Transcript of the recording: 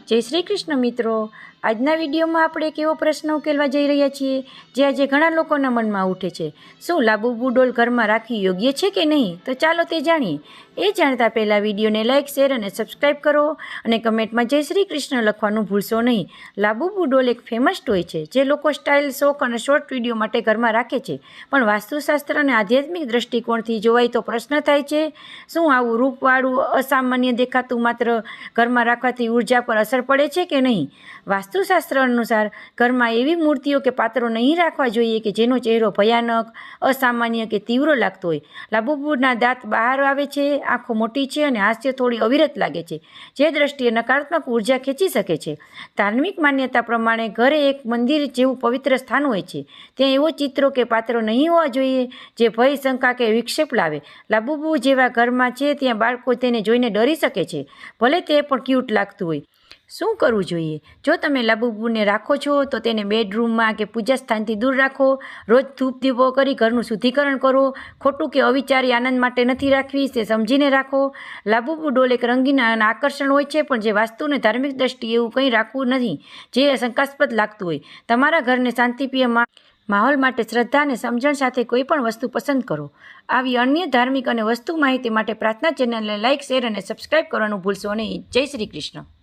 જય શ્રી કૃષ્ણ મિત્રો। આજના વિડીયોમાં આપણે એક એવો પ્રશ્ન ઉકેલવા જઈ રહ્યા છીએ જે આજે ઘણા લોકોના મનમાં ઉઠે છે। શું લાબુબુ ડોલ ઘરમાં રાખવી યોગ્ય છે કે નહીં? તો ચાલો તે જાણીએ। એ જાણતા પહેલાં વિડીયોને લાઇક, શેર અને સબસ્ક્રાઈબ કરો અને કમેન્ટમાં જય શ્રી કૃષ્ણ લખવાનું ભૂલશો નહીં। લાબુબુ ડોલ એક ફેમસ ટોય છે જે લોકો સ્ટાઇલ, શોખ અને શોર્ટ વિડીયો માટે ઘરમાં રાખે છે, પણ વાસ્તુશાસ્ત્ર અને આધ્યાત્મિક દૃષ્ટિકોણથી જોવાય તો પ્રશ્ન થાય છે, શું આવું રૂપવાળું, અસામાન્ય દેખાતું માત્ર ઘરમાં રાખવાથી ઉર્જા પર અસર પડે છે કે નહીં? વાસ્તુશાસ્ત્ર અનુસાર ઘરમાં એવી મૂર્તિઓ કે પાત્રો નહીં રાખવા જોઈએ કે જેનો ચહેરો ભયાનક, અસામાન્ય કે તીવ્ર લાગતો હોય। લાબુબુના દાંત બહાર આવે છે, આંખો મોટી છે અને હાસ્ય થોડી અવિરત લાગે છે, જે દ્રષ્ટિએ નકારાત્મક ઉર્જા ખેંચી શકે છે। ધાર્મિક માન્યતા પ્રમાણે ઘરે એક મંદિર જેવું પવિત્ર સ્થાન હોય છે, ત્યાં એવો ચિત્રો કે પાત્રો નહીં હોવા જોઈએ જે ભય, શંકા કે વિક્ષેપ લાવે। લાબુબુ જેવા ઘરમાં છે ત્યાં બાળકો તેને જોઈને ડરી શકે છે, ભલે તે પણ ક્યુટ લાગતું હોય। શું કરવું જોઈએ? જો તમે લાબુબુને રાખો છો તો તેને બેડરૂમમાં કે પૂજા સ્થાનથી દૂર રાખો। રોજ ધૂપ દીવો કરી ઘરનું શુદ્ધિકરણ કરો। ખોટું કે અવિચારી આનંદ માટે નથી રાખવી, તે સમજીને રાખો। લાબુબુ ડોલ એક રંગીન અને આકર્ષણ હોય છે, પણ જે વાસ્તુ અને ધાર્મિક દ્રષ્ટિએ એવું કંઈ રાખવું નથી જે શંકાસ્પદ લાગતું હોય। તમારા ઘરને શાંતિપ્રિય માહોલ માટે શ્રદ્ધા અને સમજણ સાથે કોઈ પણ વસ્તુ પસંદ કરો। આવી અન્ય ધાર્મિક અને વસ્તુ માહિતી માટે પ્રાર્થના ચેનલને લાઇક, શેર અને સબસ્ક્રાઈબ કરવાનું ભૂલશો નહીં। જય શ્રી કૃષ્ણ।